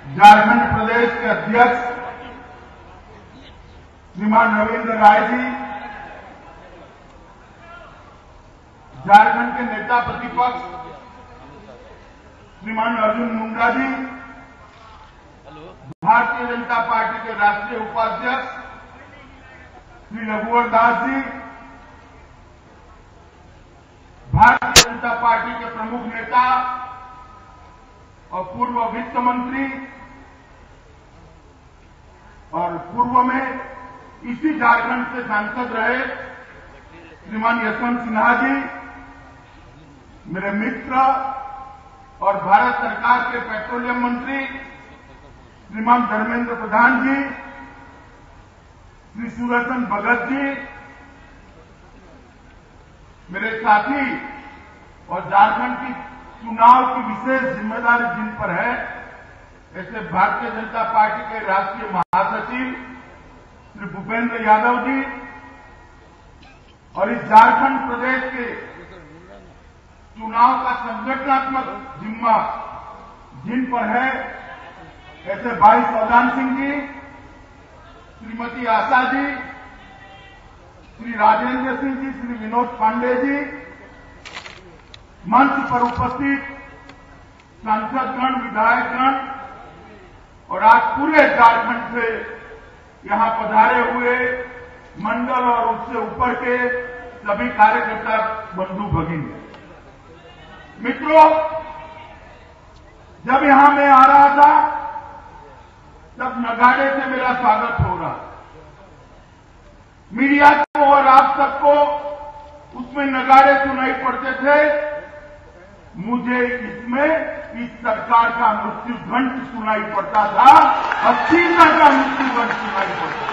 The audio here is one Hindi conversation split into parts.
झारखंड प्रदेश के अध्यक्ष श्रीमान रविंद्र राय जी, झारखंड के नेता प्रतिपक्ष श्रीमान अर्जुन मुंडा जी, भारतीय जनता पार्टी के राष्ट्रीय उपाध्यक्ष श्री रघुवर दास जी, भारतीय जनता पार्टी के प्रमुख नेता और पूर्व वित्त मंत्री और पूर्व में इसी झारखंड से सांसद रहे श्रीमान यशवंत सिन्हा जी, मेरे मित्र और भारत सरकार के पेट्रोलियम मंत्री श्रीमान धर्मेंद्र प्रधान जी, श्री सुदर्शन भगत जी, मेरे साथी और झारखंड की चुनाव की विशेष जिम्मेदारी जिन पर है, ऐसे भारतीय जनता पार्टी के राष्ट्रीय महासचिव श्री भूपेंद्र यादव जी और इस झारखंड प्रदेश के चुनाव का संगठनात्मक जिम्मा जिन पर है, ऐसे भाई सौदान सिंह जी, श्रीमती आशा जी, श्री राजेंद्र सिंह जी, श्री विनोद पांडे जी, मंच पर उपस्थित सांसदगण, विधायकगण और आज पूरे झारखंड से यहां पधारे हुए मंडल और उससे ऊपर के सभी कार्यकर्ता बंधु भगिनी, मित्रों, जब यहां मैं आ रहा था तब नगाड़े से मेरा स्वागत हो रहा। मीडिया को और आप सबको उसमें नगाड़े सुनाई पड़ते थे, मुझे इसमें इस सरकार का मृत्यु घंट सुनाई पड़ता था, अस्थिरता का मृत्यु घंट सुनाई पड़ता था।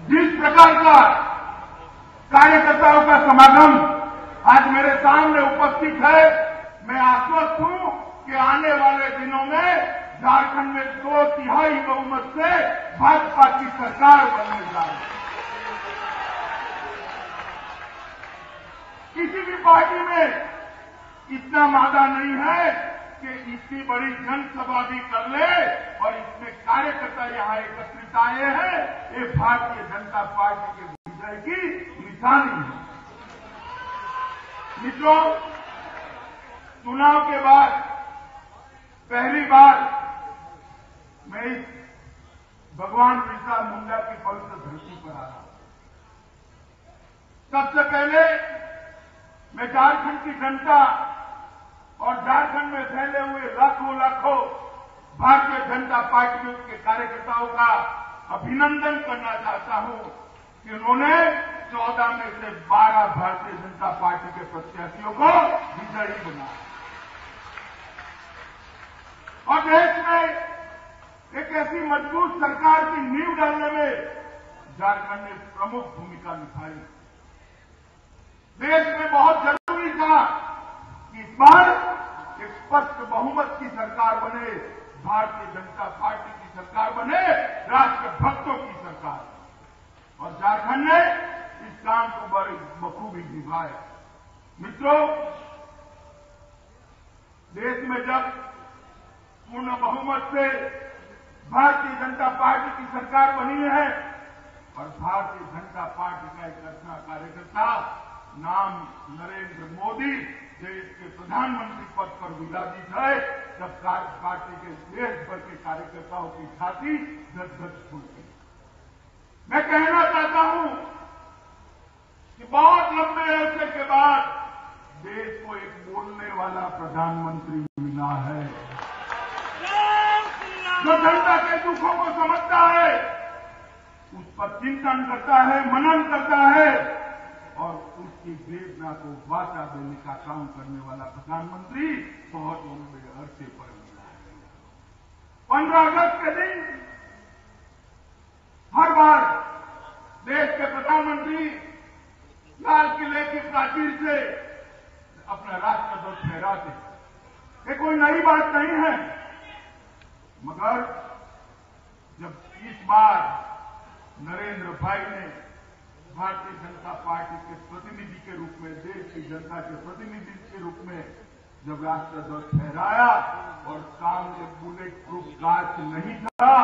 जिस प्रकार का कार्यकर्ताओं का समागम आज मेरे सामने उपस्थित है, मैं आश्वस्त हूं कि आने वाले दिनों में झारखंड में 2/3 बहुमत से भाजपा की सरकार बनने जा रही है। किसी भी पार्टी में इतना मादा नहीं है कि इतनी बड़ी जनसभा भी कर ले और इसमें कार्यकर्ता यहां एकत्रित आए हैं, ये भारतीय जनता पार्टी के विजय की निशानी है। मित्रों, चुनाव के बाद पहली बार मैं इस भगवान बिरसा मुंडा की पवित्र धरती पर आ रहा हूं। सबसे पहले मैं झारखंड की जनता और झारखंड में फैले हुए लाखों भारतीय जनता पार्टी के कार्यकर्ताओं का अभिनंदन करना चाहता हूं कि उन्होंने 14 में से 12 भारतीय जनता पार्टी के प्रत्याशियों को विजयी बनाया और देश में एक ऐसी मजबूत सरकार की नींव डालने में झारखंड ने प्रमुख भूमिका निभाई। देश में बहुत जरूरी था कि इस बार एक स्पष्ट बहुमत की सरकार बने, भारतीय जनता पार्टी की सरकार बने, राष्ट्र भक्तों की सरकार, और झारखंड ने इस काम को बड़ी बखूबी निभाया। मित्रों, देश में जब पूर्ण बहुमत से भारतीय जनता पार्टी की सरकार बनी है और भारतीय जनता पार्टी का एक अच्छा कार्यकर्ता नाम नरेंद्र मोदी देश के प्रधानमंत्री पद पर विराजित है, तब पार्टी के देश भर के कार्यकर्ताओं की छाती गदगद फूलती। मैं कहना चाहता हूं कि बहुत लंबे अरसे के बाद देश को एक बोलने वाला प्रधानमंत्री मिला है, जो जनता के दुखों को समझता है, उस पर चिंतन करता है, मनन करता है और उसकी वेदना को वाचा देने का काम करने वाला प्रधानमंत्री बहुत लंबे अरसे पर मिला है। 15 अगस्त के दिन हर बार देश के प्रधानमंत्री लाल किले की प्राचीर से अपना राष्ट्रध्वज फहराते। ये कोई नई बात नहीं है, मगर जब इस बार नरेंद्र भाई ने भारतीय जनता पार्टी के प्रतिनिधि के रूप में, देश की जनता के प्रतिनिधि के रूप में जब राष्ट्रध्वज फहराया और सामने बुलेट प्रूफ कांच नहीं था,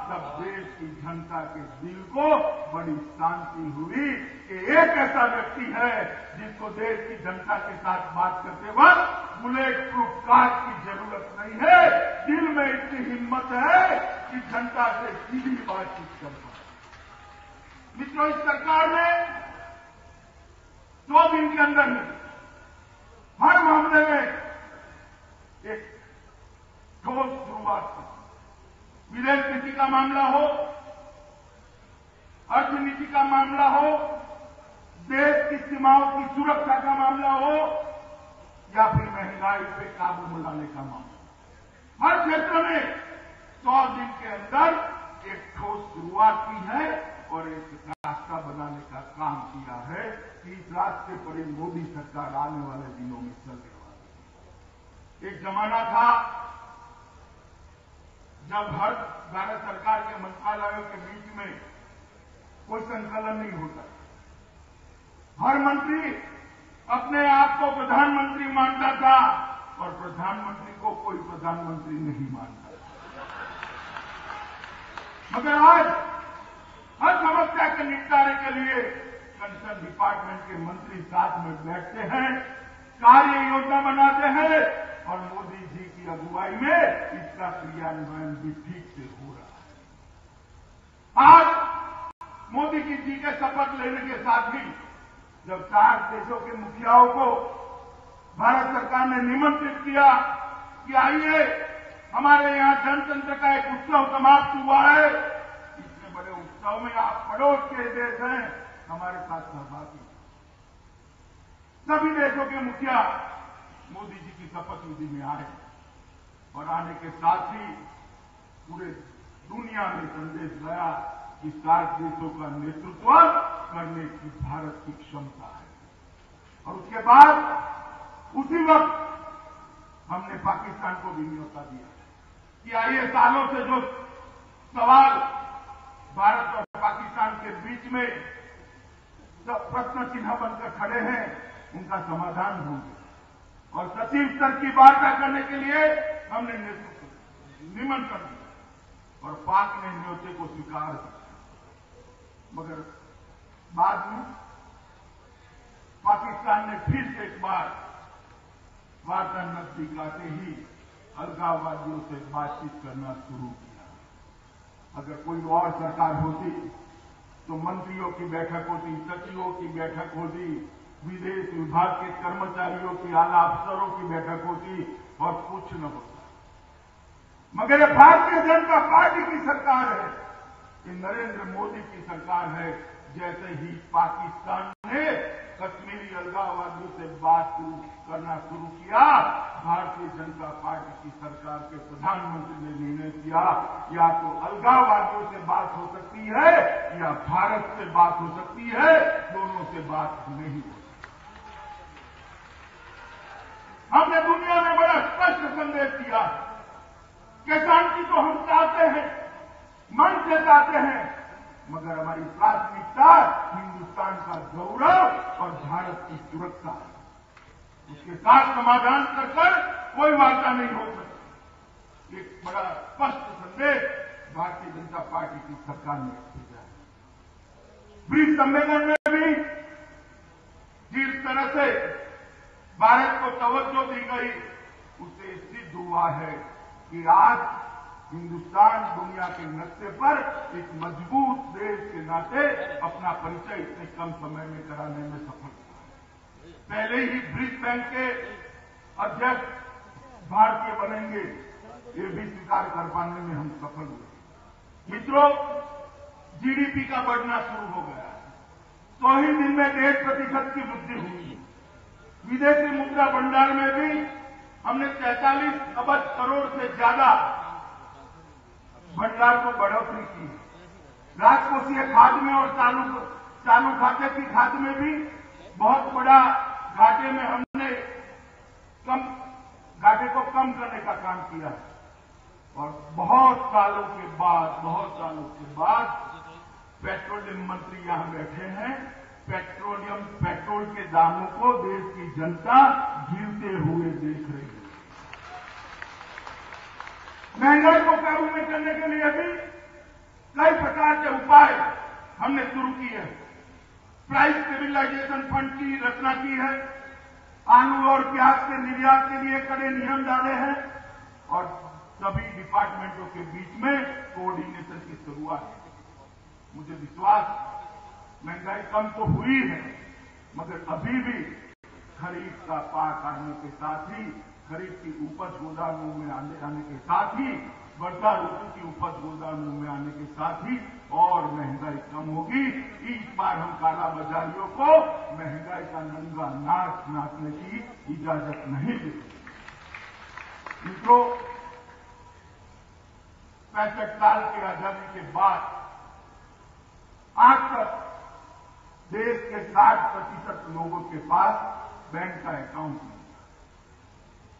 तब देश की जनता के दिल को बड़ी शांति हुई कि एक ऐसा व्यक्ति है जिसको देश की जनता के साथ बात करते वक्त बुलेट प्रूफ कांच की जरूरत नहीं है, दिल में इतनी हिम्मत है कि जनता से सीधी बातचीत कर पाए। मित्रों, इस सरकार ने 2 दिन के अंदर हर मामले में एक ठोस शुरुआत की। विदेश नीति का मामला हो, अर्थनीति का मामला हो, देश की सीमाओं की सुरक्षा का मामला हो, या फिर महंगाई पे काबू लाने का मामला, हर क्षेत्र में 100 दिन के अंदर एक ठोस शुरुआत की है और एक रास्ता बनाने का काम किया है कि इस रास्ते पर मोदी सरकार आने वाले दिनों में चलने वाली है। एक जमाना था जब हर भारत सरकार के मंत्रालयों के बीच में कोई संकलन नहीं होता, हर मंत्री अपने आप को प्रधानमंत्री मानता था और प्रधानमंत्री को कोई प्रधानमंत्री नहीं मानता। मगर आज हर समस्या के निपटारे के लिए कंसर्न डिपार्टमेंट के मंत्री साथ में बैठते हैं, कार्य योजना बनाते हैं और मोदी जी की अगुवाई में इसका क्रियान्वयन भी ठीक से हो रहा है। आज मोदी जी के शपथ लेने के साथ ही जब 4 देशों के मुखियाओं को भारत सरकार ने निमंत्रित किया कि आइए हमारे यहां जनतंत्र का एक उत्सव समाप्त हुआ है, इतने बड़े उत्सव में आप पड़ोस के देश हैं, हमारे साथ सहभागी। सभी देशों के मुखिया मोदी जी की शपथ विधि में आए और आने के साथ ही पूरे दुनिया में संदेश गया कि 7 देशों का नेतृत्व करने की भारत की क्षमता है। और उसके बाद उसी वक्त हमने पाकिस्तान को भी न्योता दिया कि आइए, सालों से जो सवाल भारत और पाकिस्तान के बीच में प्रश्न चिन्ह बनकर खड़े हैं, उनका समाधान होंगे। और सचिव स्तर की वार्ता करने के लिए हमने निमंत्रण दिया और पाक ने न्योते को स्वीकार किया। मगर बाद में पाकिस्तान ने फिर से एक बार वार्ता नजदीक आते ही अलगाववादियों से बातचीत करना शुरू किया। अगर कोई और सरकार होती तो मंत्रियों की बैठक होती, सचिवों की बैठक होती, विदेश विभाग के कर्मचारियों की, आला अफसरों की बैठक होती और कुछ न होता। मगर ये भारतीय जनता पार्टी की सरकार है, ये नरेंद्र मोदी की सरकार है। जैसे ही पाकिस्तान ने कश्मीरी अलगाववादियों से बात करना शुरू किया, भारतीय जनता पार्टी की सरकार के प्रधानमंत्री ने निर्णय किया, या तो अलगाववादियों से बात हो सकती है या भारत से बात हो सकती है, दोनों से बात नहीं हो सकती। हमने दुनिया में बड़ा स्पष्ट संदेश दिया कि शांति तो हम चाहते हैं, मन से चाहते हैं, मगर हमारी प्राथमिकता हिंदुस्तान का गौरव और भारत की सुरक्षा है। उसके साथ समाधान कर कोई वार्ता नहीं हो सकती। एक बड़ा स्पष्ट संदेश भारतीय जनता पार्टी की सरकार ने भेजा है। ब्रिक्स सम्मेलन में भी जिस तरह से भारत को तवज्जो दी गई, उससे सिद्ध हुआ है कि आज हिंदुस्तान दुनिया के नक्शे पर एक मजबूत देश के नाते अपना परिचय इतने कम समय में कराने में सफल हुआ। पहले ही ब्रिक्स बैंक के अध्यक्ष भारतीय बनेंगे, ये भी स्वीकार कर पाने में हम सफल हुए। मित्रों, जीडीपी का बढ़ना शुरू हो गया है। 100 ही दिन में 1.5% की वृद्धि हुई। विदेशी मुद्रा भंडार में भी हमने 43 अरब करोड़ से ज्यादा भंडार को बढ़ोतरी की। राजकोषीय खाते में और चालू खाते की खाते में भी बहुत बड़ा घाटे में हमने घाटे को कम करने का काम किया है। और बहुत सालों के बाद पेट्रोलियम मंत्री यहां बैठे हैं, पेट्रोल के दामों को देश की जनता गिरते हुए देख रही है। महंगाई को काबू में करने के लिए भी कई प्रकार के उपाय हमने शुरू किए हैं। प्राइस स्टेबिलाइजेशन फंड की रचना की है, आलू और प्याज के निर्यात के लिए कड़े नियम डाले हैं और सभी डिपार्टमेंटों के बीच में कोऑर्डिनेशन की शुरुआत है। मुझे विश्वास महंगाई कम तो हुई है, मगर अभी भी खरीफ का पाक आने के साथ ही, खरीफ की उपज गोदामों में आने के साथ ही, वर्षा ऋतु की उपज गोदामों में आने के साथ ही और महंगाई कम होगी। इस बार हम काला बाजारियों को महंगाई का नंगा नाच नाचने की इजाजत नहीं देंगे। मित्रों, 65 साल की आजादी के बाद आज तक देश के 60% लोगों के पास बैंक का अकाउंट नहीं।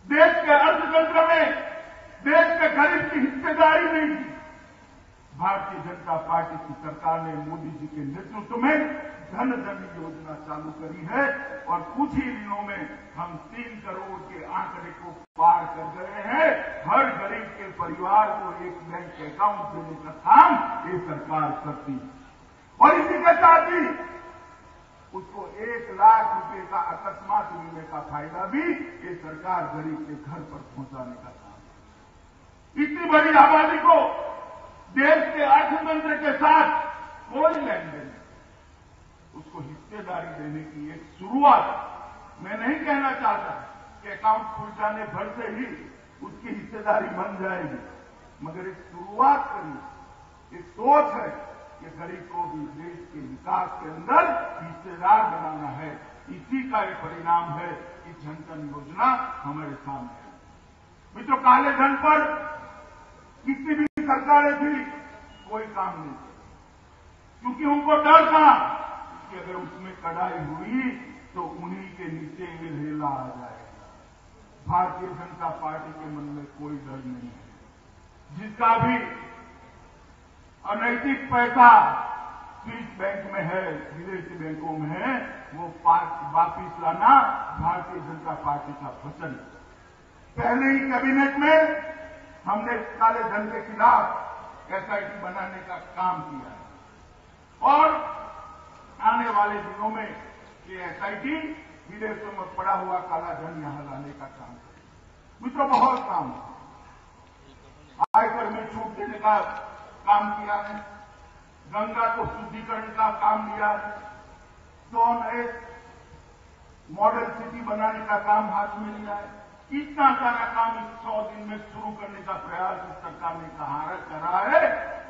देश के अर्थतंत्र में देश के गरीब की हिस्सेदारी नहीं थी। भारतीय जनता पार्टी की सरकार ने मोदी जी के नेतृत्व में धन धन योजना चालू करी है और कुछ ही दिनों में हम 3 करोड़ के आंकड़े को पार कर गए हैं। हर गरीब के परिवार को एक बैंक अकाउंट देने का काम ये सरकार करती है और इसी के साथ ही उसको 1 लाख रुपए का अकस्मात बीमे का फायदा भी ये सरकार गरीब के घर पर पहुंचाने का काम है। इतनी बड़ी आबादी को देश के अर्थतंत्र के साथ कोई लेन देन, उसको हिस्सेदारी देने की एक शुरुआत। मैं नहीं कहना चाहता कि अकाउंट खुल जाने भर से ही उसकी हिस्सेदारी बन जाएगी, मगर एक शुरुआत करी, एक सोच है कि गरीब को भी देश के विकास के अंदर हिस्सेदार बनाना है। इसी का एक परिणाम है कि जन धन योजना हमारे सामने है। मित्रों, काले धन पर किसी भी सरकारें थी कोई काम नहीं किया, क्योंकि उनको डर था कि अगर उसमें कड़ाई हुई तो उन्हीं के नीचे ये ढेला आ जाएगा। भारतीय जनता पार्टी के मन में कोई डर नहीं है। जिसका भी अनैतिक पैसा स्विस बैंक में है, विदेशी बैंकों में है, वो वापिस लाना भारतीय जनता पार्टी का वचन है। पहले ही कैबिनेट में हमने काले धन के खिलाफ एसआईटी बनाने का काम किया है और आने वाले दिनों में ये एसआईटी विदेशों में पड़ा हुआ काला धन यहां लाने का काम करेगी। मित्रों, बहुत काम है। आयकर में छूट देने का काम किया है, गंगा को शुद्धिकरण का काम लिया है, 100 नए मॉडल सिटी बनाने का काम हाथ में लिया है। इतना सारा काम इस 100 दिन में शुरू करने का प्रयास इस सरकार ने करा है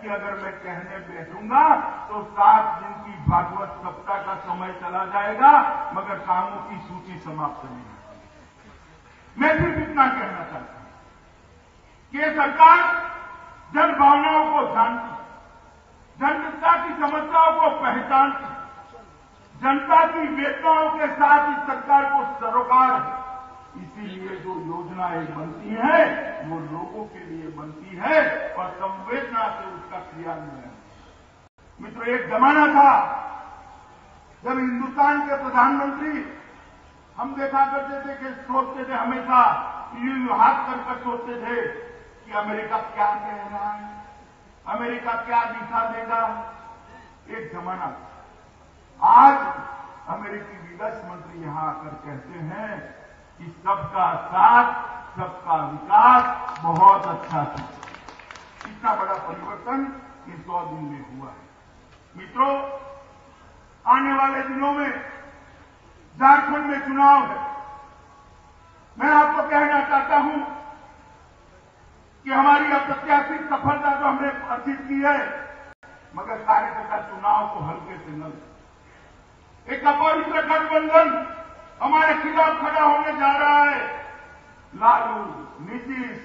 कि अगर मैं कहने बैठूंगा तो 7 दिन की भागवत सप्ताह का समय चला जाएगा, मगर कामों की सूची समाप्त नहीं होगी। मैं सिर्फ इतना कहना चाहता हूं कि ये सरकार जन भावनाओं को जानती, जनता की समस्याओं को पहचानती, जनता की वेदनाओं के साथ इस सरकार को सरोकार है। इसीलिए जो योजनाएं बनती हैं वो लोगों के लिए बनती है और संवेदना से उसका क्रियान्वयन। मित्रों, एक जमाना था जब हिंदुस्तान के प्रधानमंत्री हम देखा करते थे कि सोचते थे, हमेशा यूं हाथ कर सोचते थे कि अमेरिका क्या कह रहा है, अमेरिका क्या दिशा देगा। एक जमाना था। आज अमेरिकी विदेश मंत्री यहां आकर कहते हैं कि सबका साथ, सबका विकास बहुत अच्छा था। इतना बड़ा परिवर्तन इन 100 दिन में हुआ है। मित्रों, आने वाले दिनों में झारखंड में चुनाव है। मैं आपको कहना चाहता हूं कि हमारी अप्रत्याशित सफलता तो हमने अर्जित की है, मगर कार्यकर्ता चुनाव को हल्के से न लें। एक अपवित्र गठबंधन हमारे खिलाफ खड़ा होने जा रहा है। लालू, नीतीश,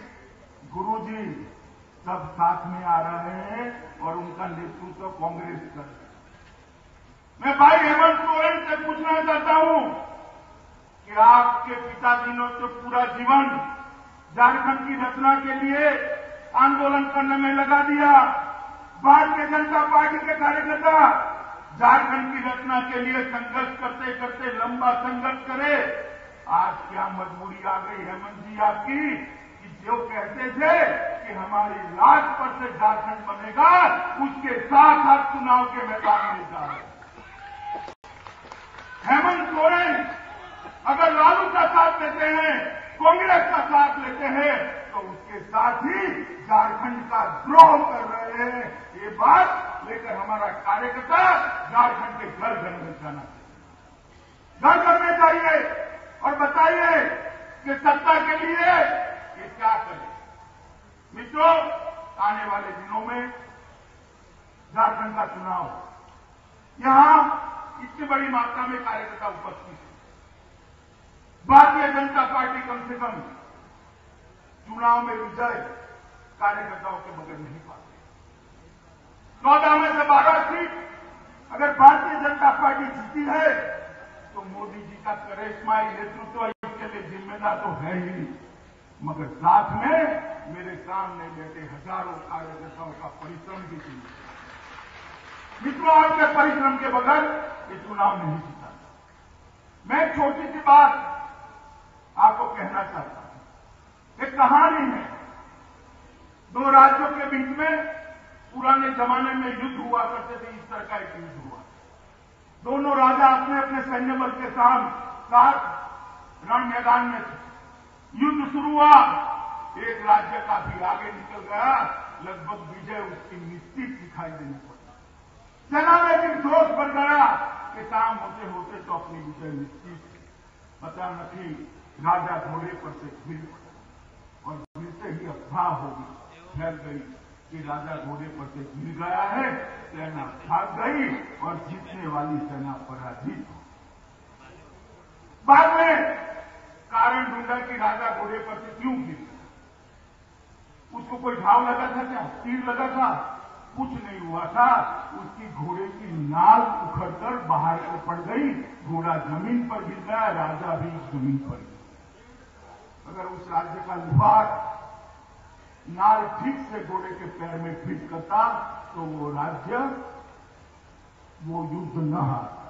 गुरुजी सब साथ में आ रहे हैं और उनका नेतृत्व कांग्रेस कर रही है। मैं भाई हेमंत सोरेन से पूछना चाहता हूं कि आपके पिताजी ने तो पूरा जीवन झारखंड की रचना के लिए आंदोलन करने में लगा दिया। भारतीय जनता पार्टी के कार्यकर्ता झारखंड की रचना के लिए संघर्ष करते करते लंबा संघर्ष करे। आज क्या मजबूरी आ गई हेमंत जी आपकी कि जो कहते थे कि हमारी लाज पर से झारखंड बनेगा, उसके साथ साथ चुनाव के मैदान में जा रहे हैं। हेमंत सोरेन अगर लालू का साथ लेते हैं, कांग्रेस का साथ लेते हैं, तो उसके साथ ही झारखंड का द्रोह कर रहे हैं। ये बात लेकर हमारा कार्यकर्ता झारखंड के घर घर में जाना चाहिए, घर घर में जाइए और बताइए कि सत्ता के लिए ये क्या करें। मित्रों, आने वाले दिनों में झारखंड का चुनाव, यहां इतनी बड़ी मात्रा में कार्यकर्ता उपस्थित है। भारतीय जनता पार्टी कम से कम चुनाव में विजय कार्यकर्ताओं के बगैर नहीं पाती। 14 में से 12 सीट अगर भारतीय जनता पार्टी जीती है तो मोदी जी का करिश्माई नेतृत्व इसके लिए जिम्मेदार तो है ही, मगर साथ में मेरे सामने बैठे हजारों कार्यकर्ताओं का परिश्रम भी चाहिए। मित्रों, आपके परिश्रम के बगैर ये चुनाव नहीं जीता। मैं एक छोटी सी बात आपको कहना चाहता हूं। एक कहानी है, दो राज्यों के बीच में पुराने जमाने में युद्ध हुआ करते थे। इस तरह का एक युद्ध हुआ, दोनों राजा अपने अपने सैन्य बल के साथ रण मैदान में थे। युद्ध शुरू हुआ, एक राज्य काफी आगे निकल गया, लगभग विजय उसकी निश्चित दिखाई देनी पड़ी। सेना में भी जोश बढ़ गया कि काम होते होते तो अपनी विजय निश्चित। पता नहीं राजा घोड़े पर से गिर पड़ा और गिरते ही अफवाह होगी, फैल गई कि राजा घोड़े पर से गिर गया है, सेना भाग गई और जीतने वाली सेना पराजित हो। बाद में कारण ढूंढा कि राजा घोड़े पर से क्यों गिर गया। उसको कोई घाव लगा था क्या, तीर लगा था? कुछ नहीं हुआ था। उसकी घोड़े की नाल उखड़कर बाहर पड़ गई, घोड़ा जमीन पर गिर गया, राजा भी जमीन पर गिर गया। अगर उस राज्य का लुहार नाल ठीक से घोड़े के पैर में फिट करता तो वो राज्य, वो युद्ध न हारता।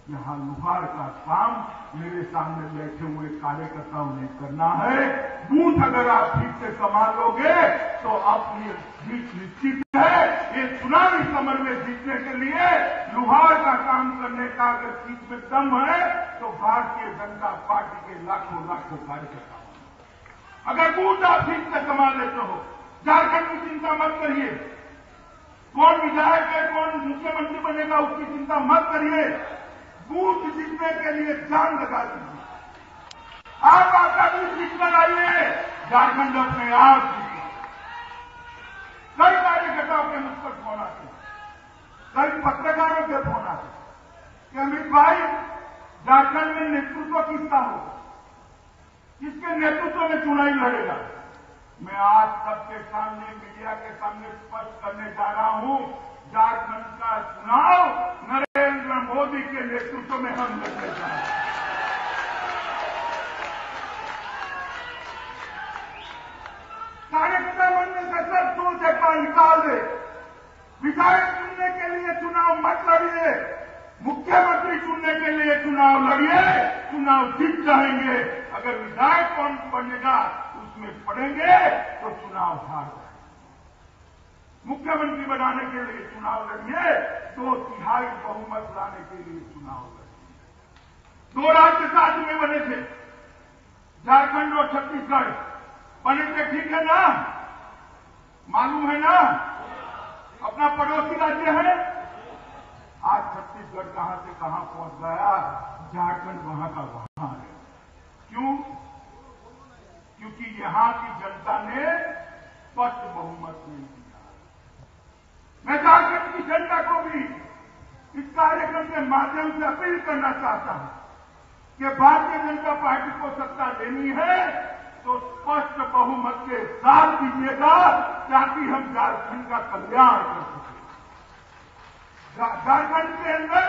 यहां लुहार का काम मेरे सामने बैठे हुए कार्यकर्ताओं ने करना है। बूथ अगर आप ठीक से संभाल लोगे तो अपनी जीत निश्चित है। ये चुनावी समर में जीतने के लिए लुहार का काम करने का अगर चीज में दम है तो भारतीय जनता पार्टी के लाखों लाखों कार्यकर्ता, अगर बूथ आप ठीक से संभाल लेते हो, झारखंड की चिंता मत करिए। कौन विधायक है, कौन मुख्यमंत्री बनेगा, उसकी चिंता मत करिए। बूथ जीतने के लिए जान लगा दीजिए। आप आपका बूथ जीत कर आइए, झारखंड अपने आप जीते। कई कार्यकर्ताओं के मुझ पर फोन आते, कई पत्रकारों के फोन आते कि अमित भाई, झारखंड में नेतृत्व किसका होगा, किसके नेतृत्व में चुनाव लड़ेगा। मैं आज सबके सामने, मीडिया के सामने स्पष्ट करने जा रहा हूं, झारखंड का चुनाव नरेंद्र मोदी के नेतृत्व में हम लड़ने जा रहे हैं। कार्यकर्ता बनने से सब सोच एक बार निकाल दे। विधायक चुनने के लिए चुनाव मत लड़िए, मुख्यमंत्री चुनने के लिए चुनाव लड़िए, चुनाव जीत जाएंगे। अगर विधायक कौन बनेगा उसमें पड़ेंगे तो चुनाव हार जाएंगे। मुख्यमंत्री बनाने के लिए चुनाव लड़िए, 2/3 बहुमत लाने के लिए चुनाव लड़िए। 2 राज्य साथ में बने थे, झारखंड और छत्तीसगढ़ बने थे, ठीक है ना, मालूम है ना, अपना पड़ोसी राज्य है। आज छत्तीसगढ़ कहां से कहां पहुंच गया, झारखंड वहां का वहां है। क्यों? क्योंकि यहां की जनता ने स्पष्ट बहुमत नहीं दिया। मैं झारखंड की जनता को भी इस कार्यक्रम के माध्यम से अपील करना चाहता हूं कि भारतीय जनता पार्टी को सत्ता देनी है तो स्पष्ट बहुमत के साथ दीजिएगा, ताकि हम झारखंड का कल्याण कर सकें। झारखंड के अंदर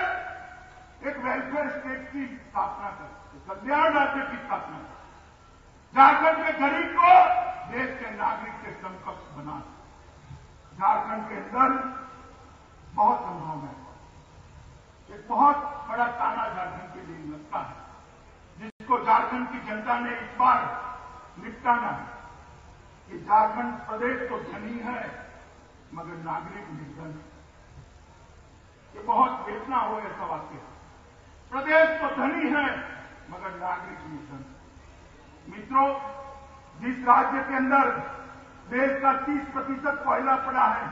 एक वेलफेयर स्टेट की स्थापना कर सके, कल्याण राज्य की स्थापना कर, झारखंड के गरीब को देश के नागरिक के समकक्ष बना सके। झारखंड के अंदर बहुत संभावना है। एक बहुत बड़ा ताना झारखंड के लिए लगता है, जिसको झारखंड की जनता ने इस बार निपटाना है। कि झारखंड प्रदेश तो धनी है मगर नागरिक निर्धन है। ये बहुत वेदना हो ऐसा वाक्य। प्रदेश तो धनी है मगर नागरिक निर्धन है। मित्रों, जिस राज्य के अंदर देश का 30% कोयला पड़ा है,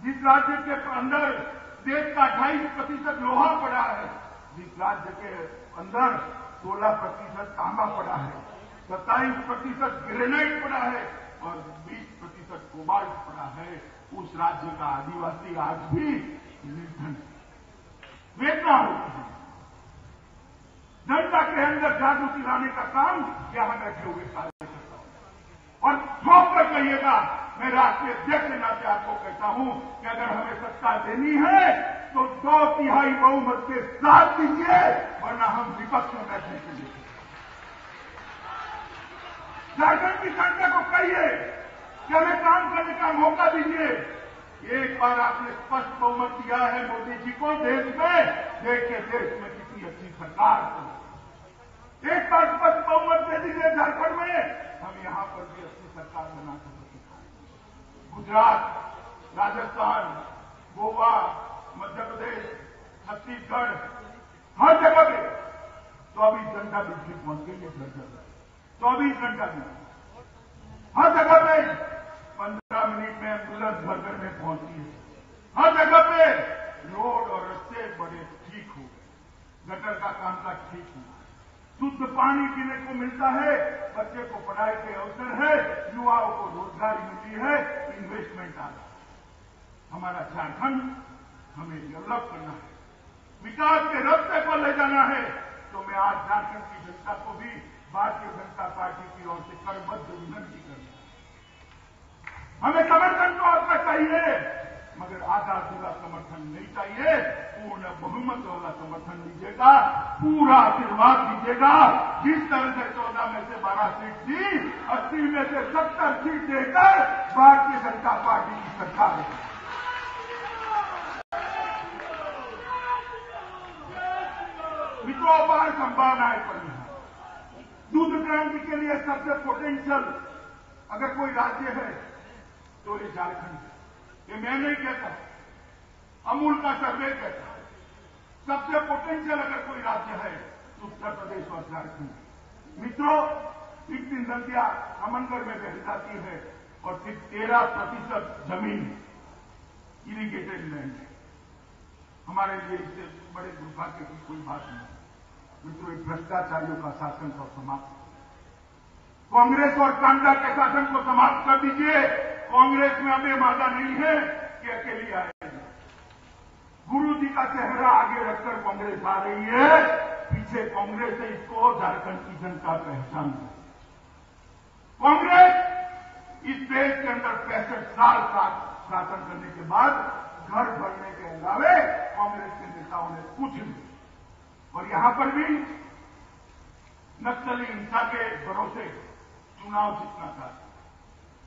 जिस राज्य के अंदर देश का 28% लोहा पड़ा है, जिस राज्य के अंदर 16% तांबा पड़ा है, 27% ग्रेनाइट पड़ा है और 20% कोबाल्ट पड़ा है, उस राज्य का आदिवासी आज भी निर्धन है। वेदना होती है। जनता के अंदर जागृति लाने का काम यहां बैठे हुए कार्यकर्ता और ठोक कर कहिएगा, मैं राष्ट्रीय अध्यक्ष के नाते आपको कहता हूं कि अगर हमें सत्ता देनी है तो 2/3 बहुमत के साथ दीजिए, वरना हम विपक्ष में बैठने के लिए। झारखंड की जनता को कहिए कि हमें काम करने का मौका दीजिए। एक बार आपने स्पष्ट बहुमत दिया है मोदी जी को देश में, देखिए देश में कितनी अच्छी सरकार हो। एक बार स्पष्ट बहुमत दे दीजिए झारखंड में, हम यहां पर भी अच्छी सरकार बना कर दिखाएंगे। गुजरात, राजस्थान, गोवा, मध्य प्रदेश, छत्तीसगढ़, हर जगह पे 24 घंटा बिजली पहुंच गई है। घर घर 24 घंटा बिजली हर जगह पे 15 मिनट में एम्बुलेंस घर घर में पहुंची है। हर जगह पे रोड और रास्ते बड़े ठीक हो गए, गटर का कामकाज ठीक हुआ, शुद्ध पानी पीने को मिलता है, बच्चे को पढ़ाई के अवसर है, युवाओं को रोजगारी मिली है, इन्वेस्टमेंट आ रहा है। हमारा झारखंड हमें डेवलप करना है, विकास के रास्ते पर ले जाना है। तो मैं आज झारखंड की जनता को भी भारतीय जनता पार्टी की ओर से करबद्ध विनती करता हूं। हमें समर्थन तो आपका चाहिए मगर आधा अधूरा समर्थन नहीं चाहिए, पूर्ण बहुमत वाला समर्थन दीजिएगा, पूरा आशीर्वाद दीजिएगा। जिस तरह से 14 में से 12 सीट दी, 80 में से 70 सीट देकर भारतीय जनता पार्टी की सरकार है। मित्रों, अपार संभावनाएं पड़ी हैं। दूध क्रांति के लिए सबसे पोटेंशियल अगर कोई राज्य है तो ये झारखंड है। ये मैं नहीं कहता, अमूल का सर्वे कहता है। सबसे पोटेंशियल अगर कोई राज्य है तो उत्तर प्रदेश और झारखंड। मित्रों, 3 नदियां समंदर में बह जाती है और सिर्फ 13% जमीन इरिगेटेड लैंड है। हमारे लिए इससे बड़े दुर्भाग्य की कोई बात नहीं। मित्रों, एक भ्रष्टाचारियों का शासन को समाप्त, कांग्रेस और कांडा के शासन को समाप्त कर दीजिए। कांग्रेस में अब ये वादा नहीं है कि अकेली आएगी। गुरु जी का चेहरा आगे रखकर कांग्रेस आ रही है, पीछे कांग्रेस है, इसको झारखंड की जनता पहचान है। कांग्रेस इस देश के अंदर 65 साल का शासन करने के बाद घर भरने के अलावे कांग्रेस के नेताओं ने कुछ नहीं। और यहां पर भी नक्सली हिंसा के भरोसे चुनाव जीतना चाहते हैं,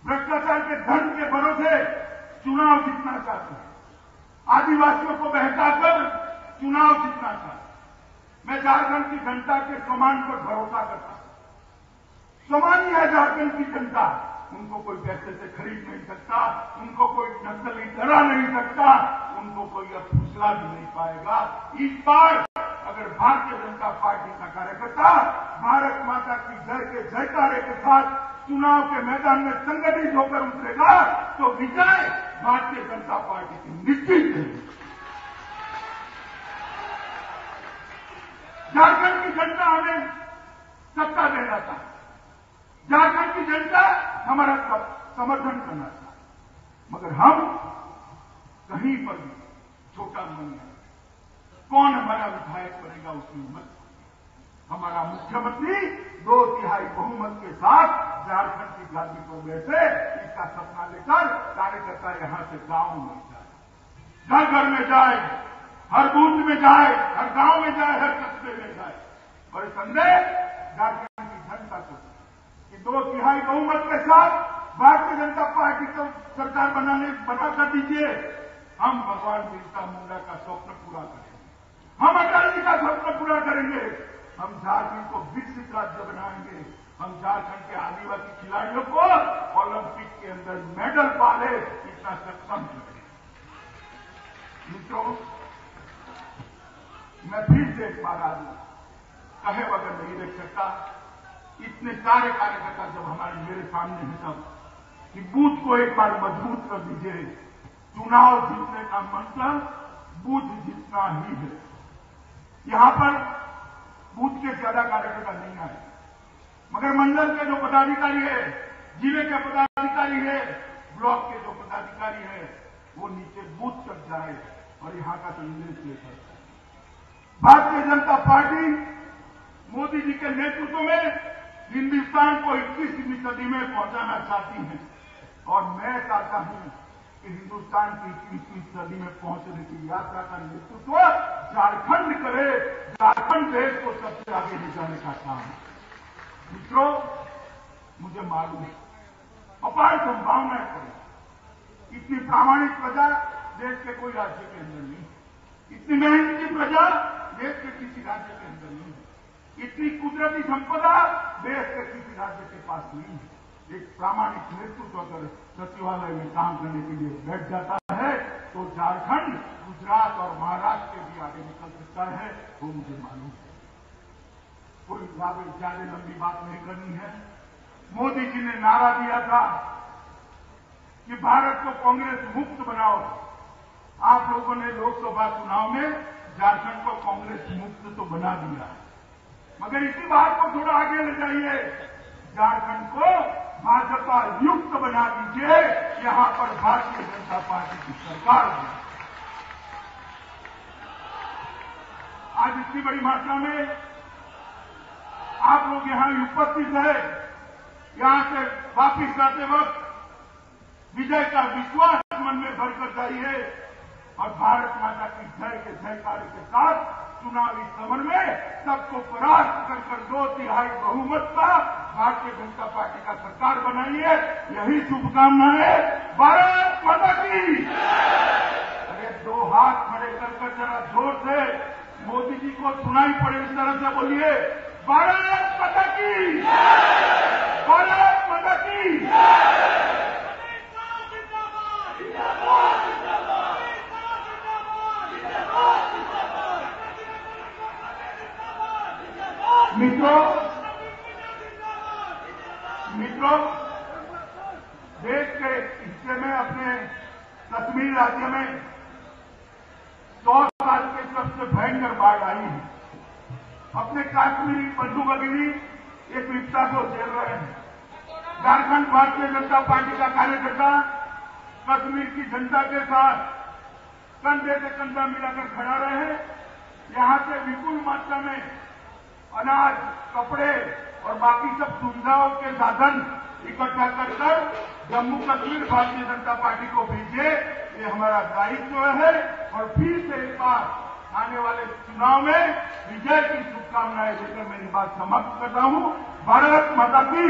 भ्रष्टाचार के धन के भरोसे चुनाव जीतना चाहते हैं, आदिवासियों को बहकाकर चुनाव जीतना चाहते हैं। मैं झारखंड की जनता के सम्मान पर भरोसा करता हूं। सम्मानी है झारखंड की जनता, उनको कोई पैसे से खरीद नहीं सकता, उनको कोई नक्सली डरा नहीं सकता, उनको कोई अब फुसला भी नहीं पाएगा। इस बार अगर भारतीय जनता पार्टी का कार्यकर्ता भारत माता की जय के जयकारे के साथ चुनाव के मैदान में संगठित होकर उतरेगा तो विजय भारतीय जनता पार्टी की निश्चित है। झारखंड की जनता हमें सत्ता देना चाहती, झारखंड की जनता हमारा समर्थन करना चाहती, मगर हम कहीं पर भी छोटा मन नहीं। कौन हमारा विधायक बनेगा उसकी मत, हमारा मुख्यमंत्री 2/3 बहुमत के साथ झारखंड की घाटी पर बैठे, इसका सपना लेकर कार्यकर्ता यहां से गांव में जाए, घर घर में जाए, हर बूथ में जाए, हर गांव में जाए, हर कस्बे में जाए और संदेश झारखंड की जनता को कि 2/3 बहुमत के साथ भारतीय जनता पार्टी को सरकार बना कर दीजिए। हम भगवान बिरसा मुंडा का स्वप्न पूरा करेंगे, हम अटल जी का स्वप्न पूरा करेंगे। हम झारखंड को विकसित राज्य बनाएंगे। हम झारखंड के आदिवासी खिलाड़ियों को ओलंपिक के अंदर मेडल पाले इतना सक्षम करेंगे। मित्रों, मैं फिर से एक बार आज कहे बगैर नहीं रख सकता। इतने सारे कार्यकर्ता जब हमारे मेरे सामने हैं तब कि बूथ को एक बार मजबूत कर दीजिए। चुनाव जीतने का मंत्र बूथ जीतना ही है। यहां पर बूथ के ज्यादा कार्यकर्ता नहीं आए, मगर मंडल के जो पदाधिकारी है, जिले के पदाधिकारी है, ब्लॉक के जो पदाधिकारी है, वो नीचे बूथ तक जाए और यहां का संदेश लेकर भारतीय जनता पार्टी मोदी जी के नेतृत्व में हिंदुस्तान को 21वीं सदी में पहुंचाना चाहती है। और मैं चाहता हूं कि हिंदुस्तान की 21वीं सदी में पहुंचने की यात्रा का नेतृत्व झारखंड करे। झारखंड देश को सबसे आगे ले जाने का काम है। मित्रों, मुझे मालूम है अपार संभावनाएं पड़ी। इतनी प्रामाणिक प्रजा देश के कोई राज्य के अंदर नहीं है। इतनी मेहनती प्रजा देश के किसी राज्य के अंदर नहीं है। इतनी कुदरती संपदा देश के किसी राज्य के पास नहीं है। एक प्रामाणिक नेतृत्व अगर सचिवालय में काम करने के लिए बैठ जाता है तो झारखंड गुजरात और महाराष्ट्र के भी आगे निकल सकता है, वो मुझे मालूम है। कोई ज्यादा लंबी बात नहीं करनी है। मोदी जी ने नारा दिया था कि भारत को कांग्रेस मुक्त बनाओ। आप लोगों ने लोकसभा चुनाव में झारखंड को कांग्रेस मुक्त तो बना दिया, मगर इसी बात को थोड़ा आगे ले जाइए। झारखंड को भाजपा युक्त बना दीजिए। यहां पर भारतीय जनता पार्टी की सरकार है। आज इतनी बड़ी मात्रा में आप लोग यहां उपस्थित है। यहां से वापिस जाते वक्त विजय का विश्वास मन में भरकर जाइए और भारत माता की जय के जयकार के साथ चुनावी समर में सबको परास्त कर 2/3 बहुमत का भारतीय जनता पार्टी का सरकार बनाइए। यही शुभकामनाएं। भारत माता की। अरे 2 हाथ खड़े कर जरा जोर से मोदी जी को सुनाई पड़े इस तरह से बोलिए, भारत माता की। भारत माता की। मित्रों, देश के हिस्से में अपने कश्मीर राज्य में 100 साल के सबसे भयंकर बाढ़ आई है। अपने कश्मीरी बंधु भगिनी एक विपदा को झेल रहे हैं। झारखंड भारतीय जनता पार्टी का कार्यकर्ता कश्मीर की जनता के साथ कंधे से कंधा मिलाकर खड़ा रहे। यहां से विपुल मात्रा में अनाज, कपड़े और बाकी सब सुविधाओं के साधन इकट्ठा कर जम्मू कश्मीर भारतीय जनता पार्टी को भेजे। ये हमारा दायित्व है। और फिर से एक बार आने वाले चुनाव में विजय की शुभकामनाएं देकर मेरी बात समाप्त करता हूं। भारत माता की।